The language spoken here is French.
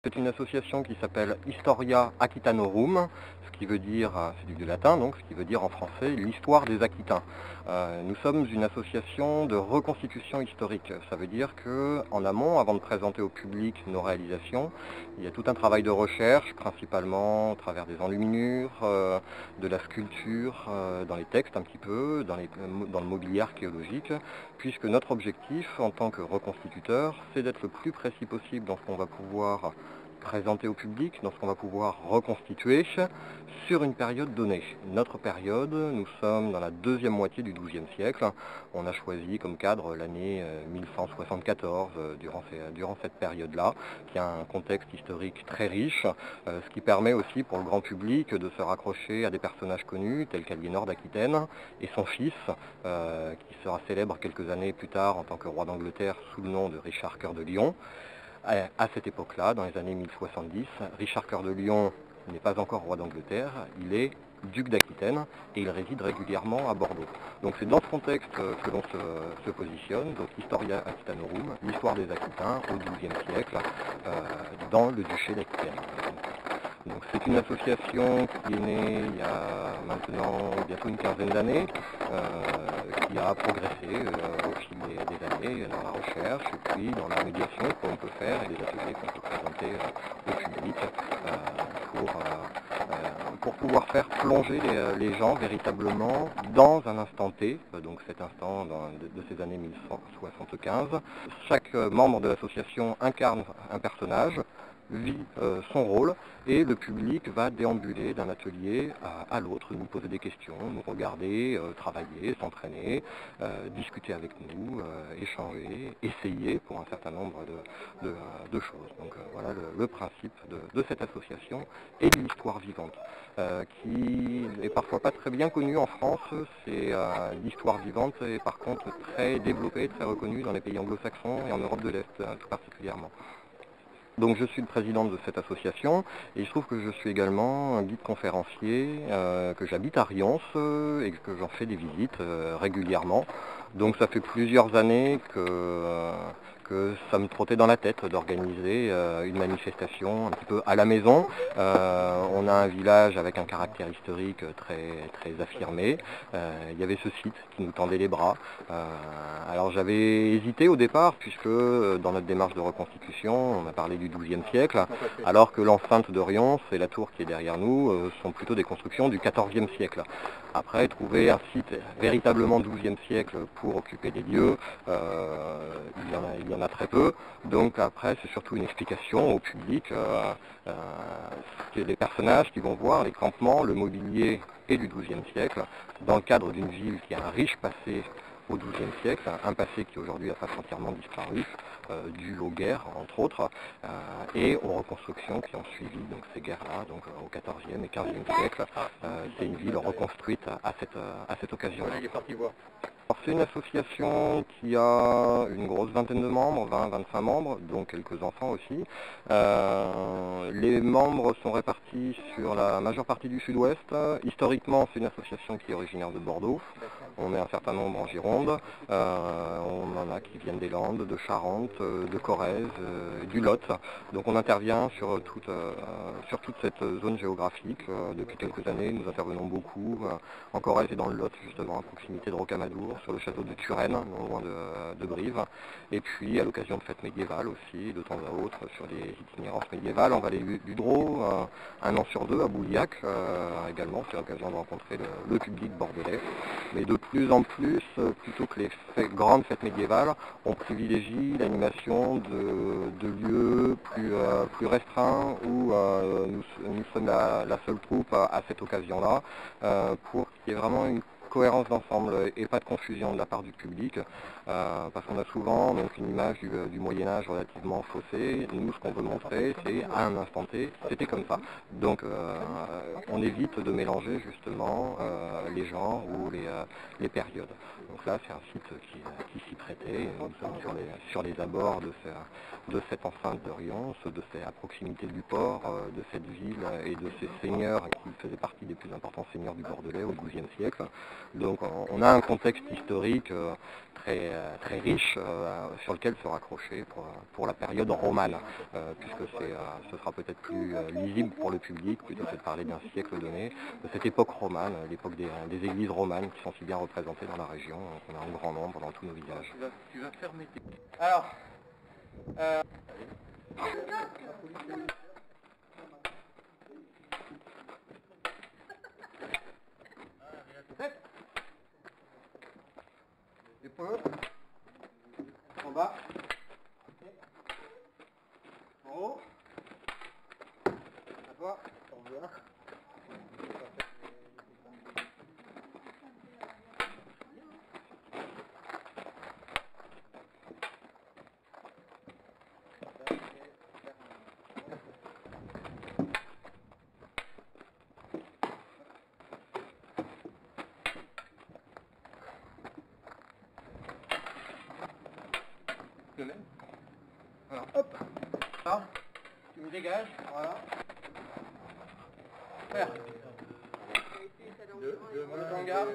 C'est une association qui s'appelle Historia Aquitanorum, ce qui veut dire, c'est du latin donc, ce qui veut dire en français l'histoire des Aquitains. Nous sommes une association de reconstitution historique. Ça veut dire qu'en amont, avant de présenter au public nos réalisations, il y a tout un travail de recherche, principalement au travers des enluminures, de la sculpture, dans les textes un petit peu, dans le mobilier archéologique, puisque notre objectif en tant que reconstituteur, c'est d'être le plus précis possible dans ce qu'on va pouvoir présenter au public, dans ce qu'on va pouvoir reconstituer sur une période donnée. Notre période, nous sommes dans la deuxième moitié du XIIe siècle. On a choisi comme cadre l'année 1174 durant cette période-là, qui a un contexte historique très riche, ce qui permet aussi pour le grand public de se raccrocher à des personnages connus tels qu'Aliénor d'Aquitaine et son fils, qui sera célèbre quelques années plus tard en tant que roi d'Angleterre sous le nom de Richard Cœur de Lion. À cette époque-là, dans les années 1070, Richard Cœur de Lion n'est pas encore roi d'Angleterre, il est duc d'Aquitaine et il réside régulièrement à Bordeaux. Donc c'est dans ce contexte que l'on se positionne, donc Historia Aquitanorum, l'histoire des Aquitains au XIIe siècle, dans le duché d'Aquitaine. Donc c'est une association qui est née il y a maintenant bientôt une quinzaine d'années, qui a progressé au fil des années dans la recherche et puis dans la médiation qu'on peut faire et les ateliers qu'on peut présenter au public pour pouvoir faire plonger les gens véritablement dans un instant T, donc cet instant de ces années 1175. Chaque membre de l'association incarne un personnage, vit son rôle et le public va déambuler d'un atelier à l'autre, nous poser des questions, nous regarder, travailler, s'entraîner, discuter avec nous, échanger, essayer pour un certain nombre de choses. Donc voilà le principe de cette association et de l'histoire vivante, qui est parfois pas très bien connue en France. C'est l'histoire vivante est par contre très développée, très reconnue dans les pays anglo-saxons et en Europe de l'Est tout particulièrement. Donc je suis le président de cette association et il se trouve que je suis également un guide conférencier, que j'habite à Rions et que j'en fais des visites régulièrement. Donc ça fait plusieurs années que ça me trottait dans la tête d'organiser une manifestation un petit peu à la maison. On a un village avec un caractère historique très affirmé. Il y avait ce site qui nous tendait les bras. Alors j'avais hésité au départ puisque dans notre démarche de reconstitution, on a parlé du XIIe siècle, alors que l'enceinte de Rions et la tour qui est derrière nous sont plutôt des constructions du XIVe siècle. Après, trouver un site véritablement XIIe siècle pour occuper des lieux, il y en a très peu. Donc après, c'est surtout une explication au public, les personnages qui vont voir, les campements, le mobilier et du XIIe siècle, dans le cadre d'une ville qui a un riche passé au XIIe siècle, un passé qui aujourd'hui a pas entièrement disparu, dû aux guerres entre autres, et aux reconstructions qui ont suivi donc ces guerres-là, donc au XIVe et XVe siècle. C'est une ville reconstruite à cette occasion-là. C'est une association qui a une grosse vingtaine de membres, 20-25 membres, dont quelques enfants aussi. Les membres sont répartis sur la majeure partie du sud-ouest. Historiquement, c'est une association qui est originaire de Bordeaux. On est un certain nombre en Gironde. On en a qui viennent des Landes, de Charente, de Corrèze, du Lot. Donc on intervient sur toute cette zone géographique. Depuis quelques années, nous intervenons beaucoup en Corrèze et dans le Lot, justement, à proximité de Rocamadour, sur le château de Turenne, non loin de Brive. Et puis à l'occasion de fêtes médiévales aussi, de temps à autre, sur des itinérances médiévales en vallée du Drô, un an sur deux à Bouliac également, c'est l'occasion de rencontrer le public bordelais. Mais de plus en plus, plutôt que les grandes fêtes médiévales, on privilégie l'animation de lieux plus restreints où nous sommes la seule troupe à cette occasion-là, pour qu'il y ait vraiment une cohérence d'ensemble et pas de confusion de la part du public, parce qu'on a souvent donc une image du Moyen-Âge relativement faussée. Nous, ce qu'on veut montrer, c'est à un instant T, c'était comme ça. Donc on évite de mélanger justement les genres ou les périodes. Donc là, c'est un site qui s'y prêtait. Nous sommes sur les abords de cette enceinte de Rions, à proximité du port, de cette ville et de ces seigneurs qui faisaient partie des plus importants seigneurs du Bordelais au XIIe siècle. Donc on a un contexte historique très riche sur lequel se raccrocher pour la période romane, puisque ce sera peut-être plus lisible pour le public, plutôt que de parler d'un siècle donné, de cette époque romane, l'époque des églises romanes qui sont si bien représentées dans la région, qu'on a en grand nombre dans tous nos villages. Tu vas fermer tes... Alors, épaule, en bas, en haut, à toi, on revient. Alors, hop, là, tu me dégages, voilà. Faire. On est en garde.